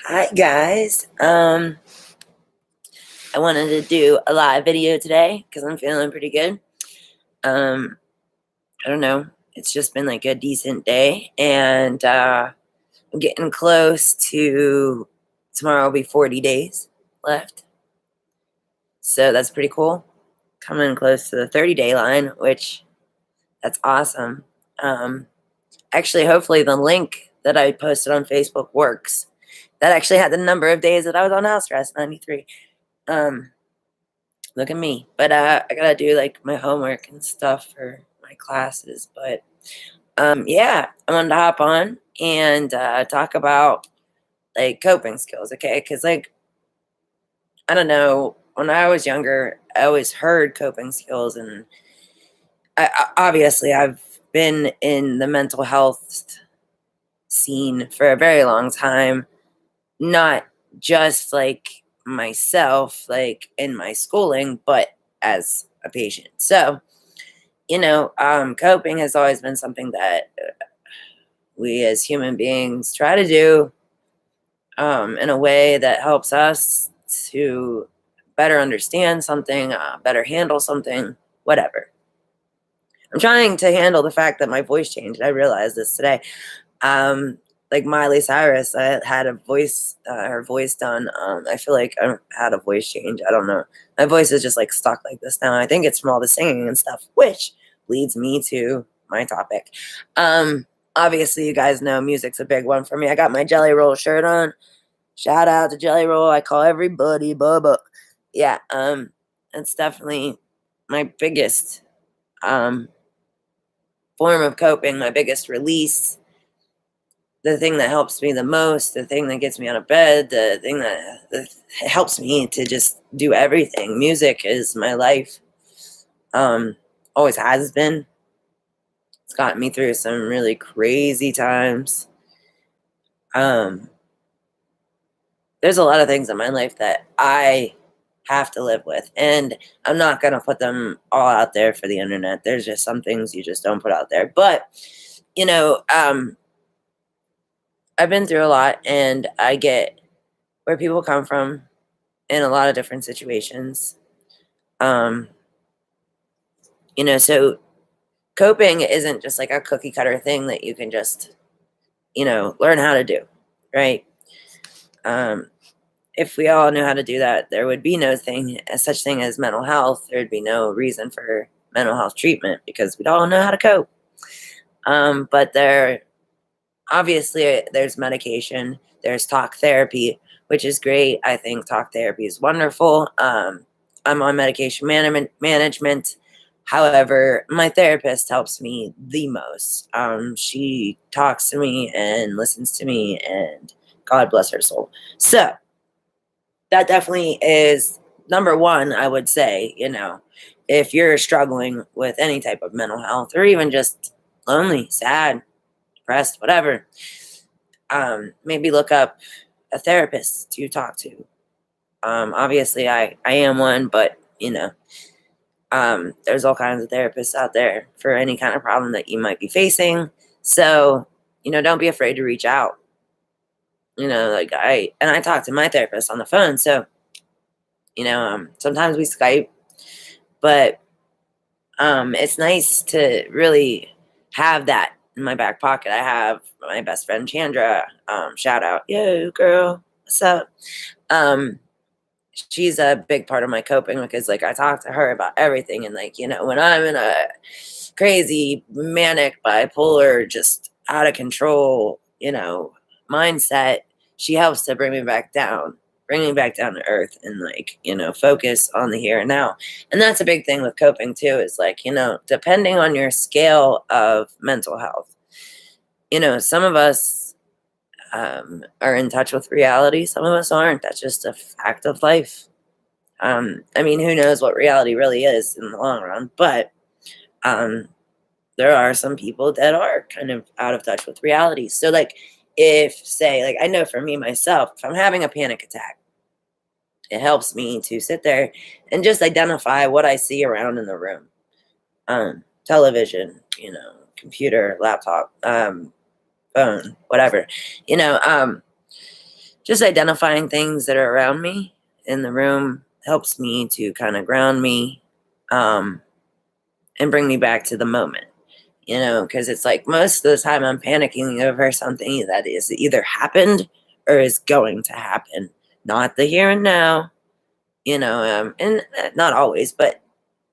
Hi guys. I wanted to do a live video today because I'm feeling pretty good. Um, I don't know. It's just been like a decent day, and I'm getting close to tomorrow. Will be 40 days left, so that's pretty cool. Coming close to the 30-day line, which that's awesome. Um, Actually, hopefully the link that I posted on Facebook works. That actually had the number of days that I was on house arrest, 93. Um, Look at me. But I gotta do like my homework and stuff for my classes. But yeah, I wanted to hop on and talk about like coping skills, okay? Because like I don't know, when I was younger, I always heard coping skills, and obviously I've been in the mental health scene for a very long time, not just like myself, like in my schooling, but as a patient. So coping has always been something that we as human beings try to do in a way that helps us to better understand something, better handle something, whatever. I'm trying to handle the fact that my voice changed. I realized this today. Um, like Miley Cyrus, I had her voice done. I feel like I had a voice change. I don't know. My voice is just like stuck like this now. I think it's from all the singing and stuff, which leads me to my topic. Um, Obviously, you guys know music's a big one for me. I got my Jelly Roll shirt on. Shout out to Jelly Roll. I call everybody Bubba. Yeah, that's definitely my biggest um form of coping, my biggest release, the thing that helps me the most, the thing that gets me out of bed, the thing that helps me to just do everything. Music is my life. Um, Always has been. It's gotten me through some really crazy times. Um, there's a lot of things in my life that I have to live with, and I'm not gonna put them all out there for the internet. There's just some things you just don't put out there. But you know, um, I've been through a lot, and I get where people come from in a lot of different situations. Um, so coping isn't just like a cookie cutter thing that you can just, learn how to do, right? Um, if we all knew how to do that, there would be no such thing as mental health. There'd be no reason for mental health treatment because we'd all know how to cope. But there's medication, there's talk therapy, which is great. I think talk therapy is wonderful. I'm on medication management. However, my therapist helps me the most. She talks to me and listens to me, and God bless her soul. So that definitely is number one, I would say. If you're struggling with any type of mental health or even just lonely, sad, depressed, whatever, maybe look up a therapist to talk to. Obviously, I am one, but there's all kinds of therapists out there for any kind of problem that you might be facing. So, don't be afraid to reach out. I talk to my therapist on the phone. So, sometimes we Skype, but it's nice to really have that in my back pocket. I have my best friend Chandra. Shout out, yo girl, what's up? Um, she's a big part of my coping because like I talk to her about everything, and like when I'm in a crazy manic bipolar just out of control mindset, she helps to bring me back down to earth, and like focus on the here and now. And that's a big thing with coping too, is like depending on your scale of mental health, some of us are in touch with reality. Some of us aren't. That's just a fact of life. I mean, who knows what reality really is in the long run, but um, there are some people that are kind of out of touch with reality. So, like, like, I know for me myself, if I'm having a panic attack, it helps me to sit there and just identify what I see around in the room. Television, computer, laptop, phone, whatever, you know, um, just identifying things that are around me in the room helps me to kind of ground me, um, and bring me back to the moment. Because it's like most of the time I'm panicking over something that is either happened or is going to happen, not the here and now. And not always, but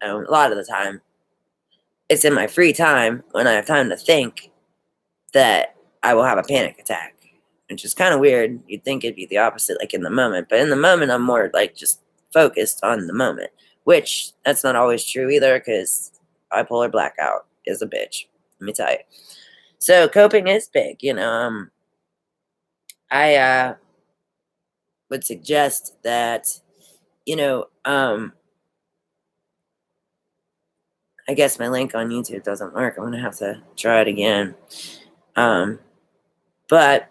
a lot of the time, it's in my free time when I have time to think that I will have a panic attack, which is kind of weird. You'd think it'd be the opposite, like in the moment, but in the moment, I'm more like just focused on the moment, which that's not always true either because bipolar blackout is a bitch. Let me tell you. So coping is big. I would suggest that, you know, um, I guess my link on YouTube doesn't work. I'm gonna have to try it again. Um, but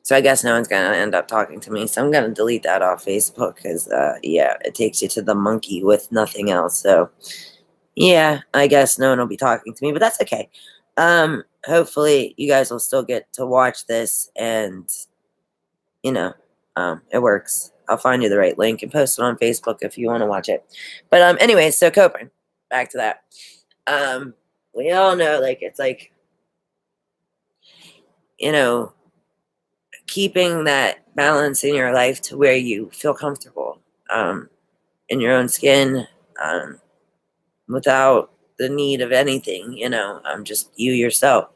so I guess no one's gonna end up talking to me. So I'm gonna delete that off Facebook because yeah, it takes you to the monkey with nothing else. So yeah, I guess no one will be talking to me, but that's okay. Hopefully you guys will still get to watch this and you know, it works. I'll find you the right link and post it on Facebook if you want to watch it. But anyway, so coping. Back to that. We all know like it's like, you know, keeping that balance in your life to where you feel comfortable in your own skin, without the need of anything, just you yourself.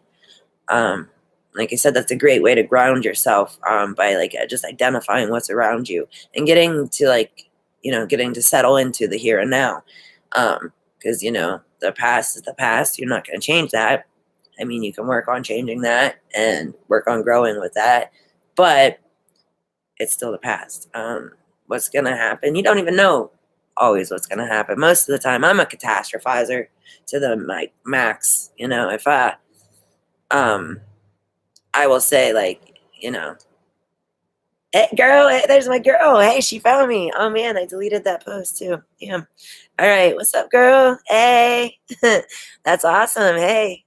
Um, like I said, that's a great way to ground yourself, by like just identifying what's around you and getting to getting to settle into the here and now. Because the past is the past. You're not going to change that. I mean, you can work on changing that and work on growing with that, but it's still the past. What's going to happen? You don't even know always what's going to happen. Most of the time, I'm a catastrophizer to the max. If um, I will say like, hey girl, hey, there's my girl. Hey, she found me. Oh man, I deleted that post too. Damn. All right, what's up, girl? Hey, that's awesome. Hey,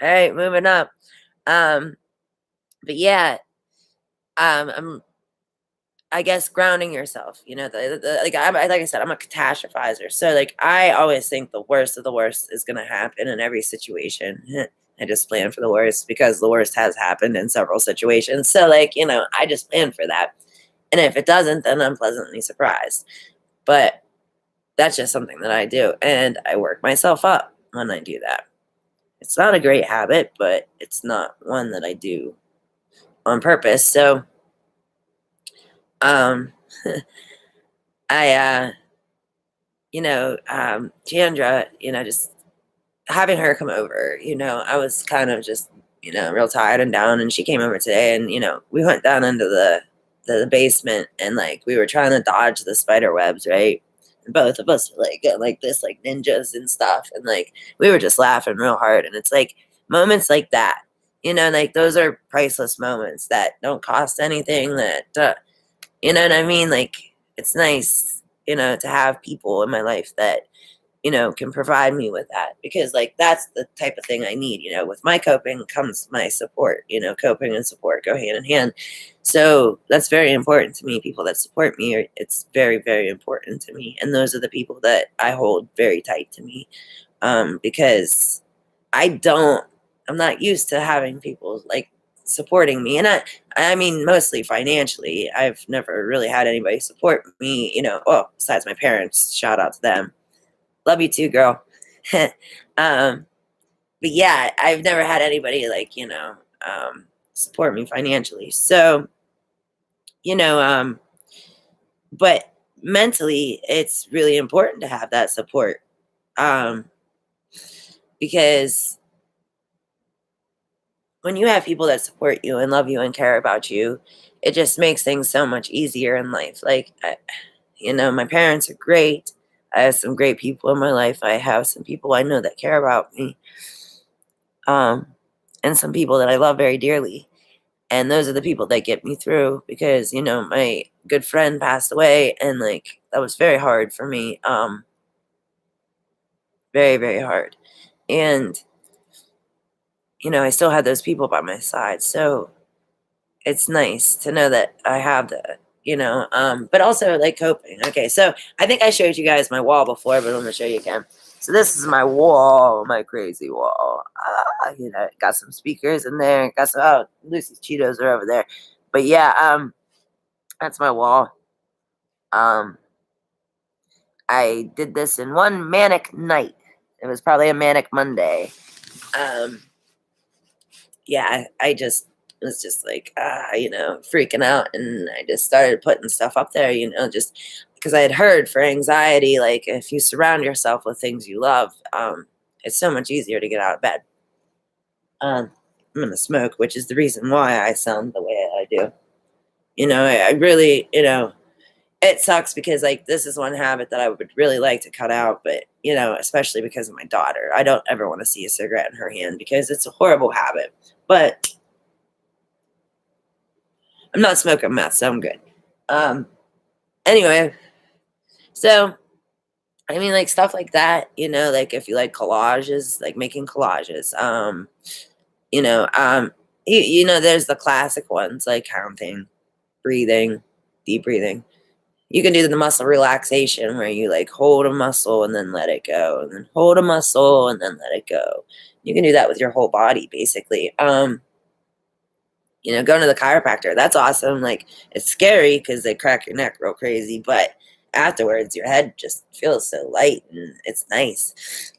all right, moving up. Um, but yeah, I guess grounding yourself. Like I said, I'm a catastrophizer. So like I always think the worst of the worst is gonna happen in every situation. I just plan for the worst because the worst has happened in several situations. So like, I just plan for that. And if it doesn't, then I'm pleasantly surprised. But that's just something that I do. And I work myself up when I do that. It's not a great habit, but it's not one that I do on purpose. So um I Chandra, just having her come over, I was kind of just, real tired and down. And she came over today and, we went down into the basement and like we were trying to dodge the spider webs, right? And both of us were like going like this, like ninjas and stuff. And like we were just laughing real hard. And it's like moments like that, like those are priceless moments that don't cost anything, that, you know what I mean? Like it's nice, to have people in my life that can provide me with that, because like that's the type of thing I need. With my coping comes my support. Coping and support go hand in hand. So that's very important to me. People that support me, it's very, very important to me. And those are the people that I hold very tight to me, because I'm not used to having people like supporting me. And I mean, mostly financially. I've never really had anybody support me, well, besides my parents. Shout out to them. Love you too, girl. um, but yeah, I've never had anybody like, support me financially. So, you know, um, but mentally, it's really important to have that support. Um, because when you have people that support you and love you and care about you, it just makes things so much easier in life. Like, my parents are great. I have some great people in my life. I have some people I know that care about me. Um, and some people that I love very dearly. And those are the people that get me through, because, my good friend passed away and like that was very hard for me. Very, very hard. And, I still had those people by my side. So it's nice to know that I have that, but also like coping. Okay, so I think I showed you guys my wall before, but I'm gonna show you again. So this is my wall, my crazy wall. Got some speakers in there. Got some Lucy's Cheetos are over there. But yeah, that's my wall. Um, I did this in one manic night. It was probably a manic Monday. Um, yeah, I just was just like, freaking out. And I just started putting stuff up there, just because I had heard for anxiety, like if you surround yourself with things you love, it's so much easier to get out of bed. I'm going to smoke, which is the reason why I sound the way I do. I really, it sucks because like this is one habit that I would really like to cut out, but especially because of my daughter. I don't ever want to see a cigarette in her hand because it's a horrible habit. But I'm not smoking meth, so I'm good. Anyway, so I mean like stuff like that, like if you like collages, like making collages, you know, um there's the classic ones like counting, breathing, deep breathing. You can do the muscle relaxation where you like hold a muscle and then let it go, and then hold a muscle and then let it go. You can do that with your whole body, basically. Going to the chiropractor, that's awesome. Like, it's scary because they crack your neck real crazy, but afterwards, your head just feels so light and it's nice.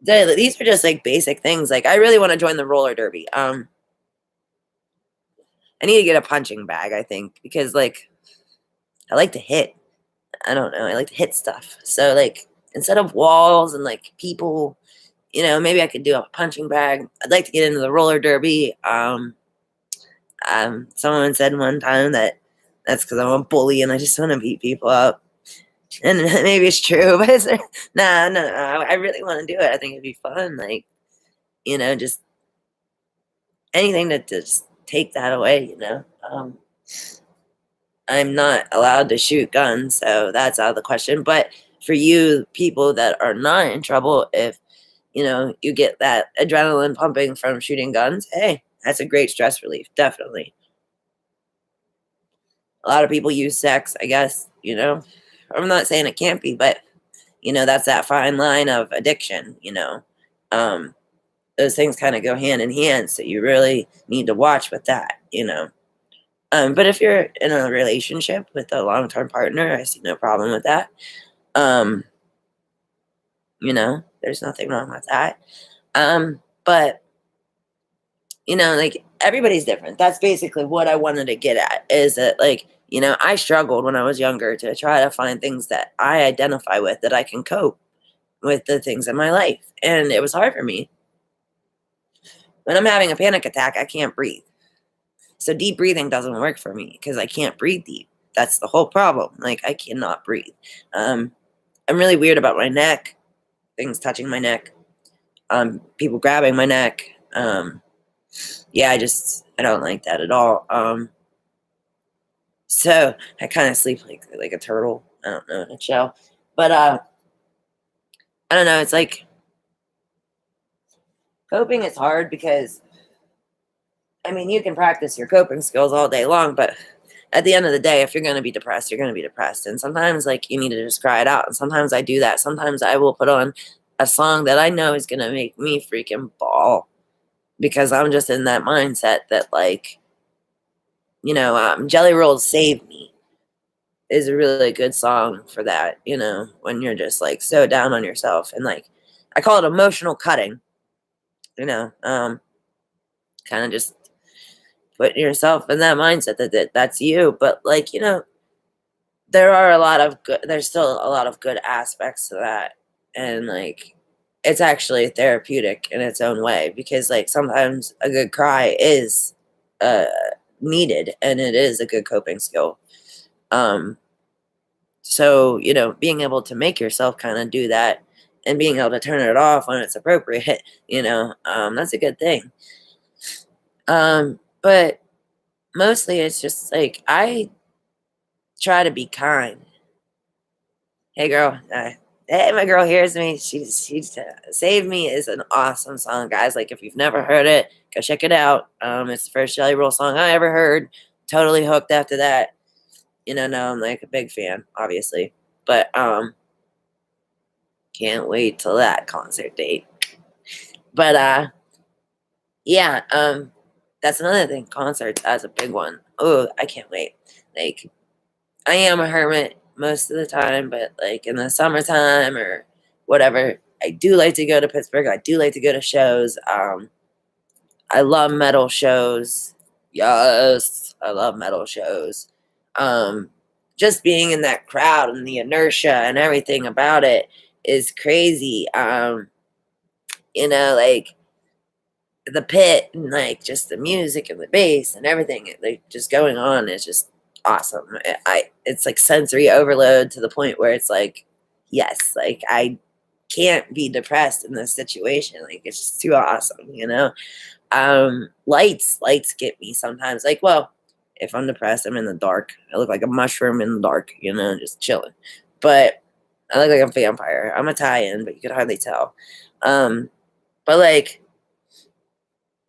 These are just like basic things. Like, I really want to join the roller derby. I need to get a punching bag, I think, because like I like to hit. I don't know. I like to hit stuff. So like instead of walls and like people, maybe I could do a punching bag. I'd like to get into the roller derby. Someone said one time that that's because I'm a bully and I just want to beat people up. And maybe it's true, but no. I really want to do it. I think it'd be fun. Like, just anything to just take that away. I'm not allowed to shoot guns, so that's out of the question. But for you people that are not in trouble, if you get that adrenaline pumping from shooting guns, hey, that's a great stress relief, definitely. A lot of people use sex, I guess. I'm not saying it can't be, but that's that fine line of addiction. Um, those things kind of go hand in hand, so you really need to watch with that. But if you're in a relationship with a long-term partner, I see no problem with that. Um, there's nothing wrong with that. But like everybody's different. That's basically what I wanted to get at is that like, I struggled when I was younger to try to find things that I identify with that I can cope with the things in my life. And it was hard for me. When I'm having a panic attack, I can't breathe. So deep breathing doesn't work for me because I can't breathe deep. That's the whole problem. Like I cannot breathe. Um, I'm really weird about my neck, things touching my neck, people grabbing my neck. Yeah, I don't like that at all. So I kind of sleep like a turtle. I don't know, in a shell. But I don't know, it's like coping is hard because I mean you can practice your coping skills all day long, but at the end of the day, if you're gonna be depressed, you're gonna be depressed. And sometimes like you need to just cry it out. And sometimes I do that. Sometimes I will put on a song that I know is gonna make me freaking bawl because I'm just in that mindset that like, Jelly Rolls Save Me is a really good song for that, when you're just like so down on yourself and like I call it emotional cutting, you know, um, kind of just putting yourself in that mindset that's you. But like, there's still a lot of good aspects to that. And like it's actually therapeutic in its own way because like sometimes a good cry is uh needed and it is a good coping skill. Um So, being able to make yourself kind of do that and being able to turn it off when it's appropriate, that's a good thing. But mostly it's just like I try to be kind. Hey, girl, Hey, my girl hears me. She's Save Me is an awesome song, guys. Like if you've never heard it, go check it out. It's the first Jelly Roll song I ever heard. Totally hooked after that. Now I'm like a big fan, obviously. But can't wait till that concert date. But yeah, that's another thing. Concerts, that's a big one. Oh, I can't wait. Like I am a hermit most of the time, but like in the summertime or whatever, I do like to go to Pittsburgh. I do like to go to shows. I love metal shows. Yes, I love metal shows. Um, just being in that crowd and the inertia and everything about it is crazy. Like the pit and like just the music and the bass and everything like just going on is just awesome. It's like sensory overload to the point where it's like, yes, like I can't be depressed in this situation. Like it's just too awesome. Lights get me sometimes. Like, well, if I'm depressed, I'm in the dark. I look like a mushroom in the dark, just chilling. But I look like a vampire. I'm Italian, but you could hardly tell. But like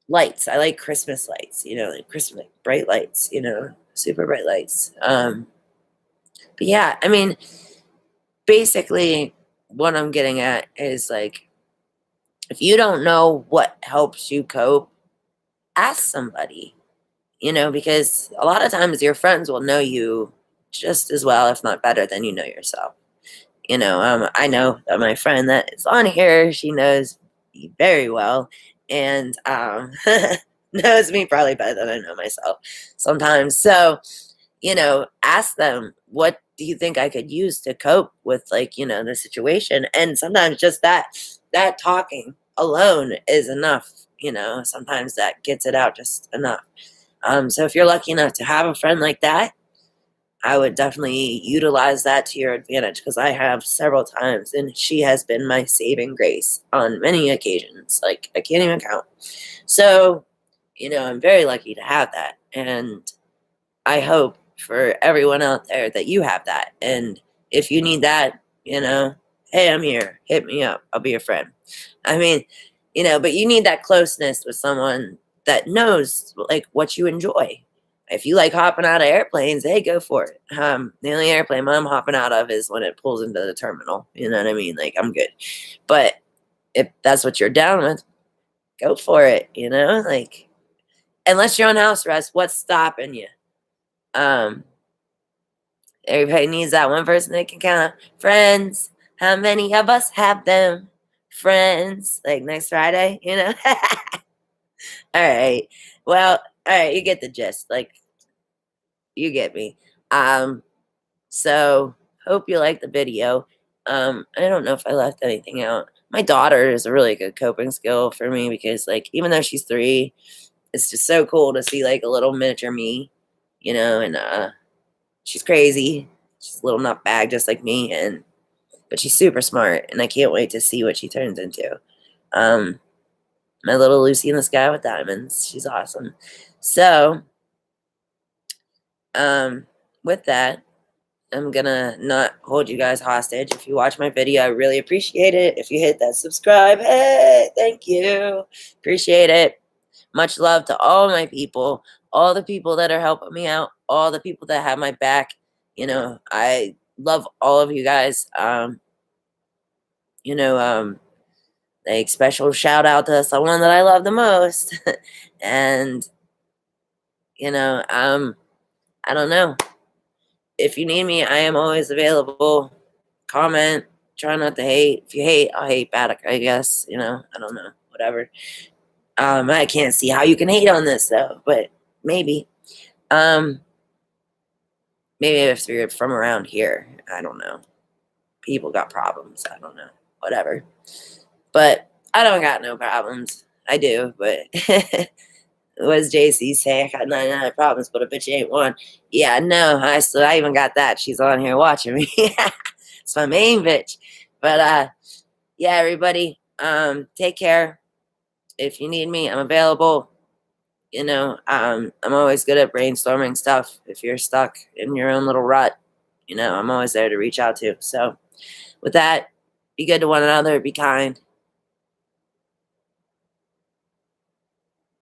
lights, I like Christmas lights, like Christmas like bright lights, super bright lights. But yeah, I mean, basically what I'm getting at is like if you don't know what helps you cope, ask somebody, because a lot of times your friends will know you just as well, if not better, than you know yourself. I know that my friend that is on here, she knows me very well and knows me probably better than I know myself sometimes. So, ask them, what do you think I could use to cope with like, the situation? And sometimes just that talking alone is enough, sometimes that gets it out just enough. So if you're lucky enough to have a friend like that, I would definitely utilize that to your advantage because I have several times, and she has been my saving grace on many occasions. Like, I can't even count. So, I'm very lucky to have that. And I hope for everyone out there that you have that. And if you need that, hey, I'm here. Hit me up. I'll be your friend. I mean, but you need that closeness with someone that knows like what you enjoy. If you like hopping out of airplanes, hey, go for it. The only airplane I'm hopping out of is when it pulls into the terminal. You know what I mean? Like I'm good. But if that's what you're down with, go for it. Like unless you're on house arrest, what's stopping you? Um, Everybody needs that one person they can count on. Friends. How many of us have them? Friends. Like next Friday, All right. Well, all right, you get the gist. Like you get me. Um, so hope you like the video. I don't know if I left anything out. My daughter is a really good coping skill for me because like even though she's 3, it's just so cool to see like a little miniature me, and she's crazy. She's a little nutbag just like me, but she's super smart, and I can't wait to see what she turns into. Um, my little Lucy in the Sky with Diamonds. She's awesome. So, with that, I'm gonna not hold you guys hostage. If you watch my video, I really appreciate it. If you hit that subscribe, hey, thank you. Appreciate it. Much love to all my people, all the people that are helping me out, all the people that have my back. I love all of you guys. You know, um, like special shout out to someone that I love the most. And, I don't know. If you need me, I am always available. Comment. Try not to hate. If you hate, I'll hate back, I guess. I don't know. Whatever. I can't see how you can hate on this though, but maybe. Um, maybe if you're from around here, I don't know. People got problems. I don't know. Whatever. But I don't got no problems. I do, but what does JC say? I got 99 problems, but a bitch ain't one. Yeah, no, I even got that. She's on here watching me. It's my main bitch. But yeah, everybody, take care. If you need me, I'm available. I'm always good at brainstorming stuff. If you're stuck in your own little rut, I'm always there to reach out to. So with that, Be good to one another, be kind.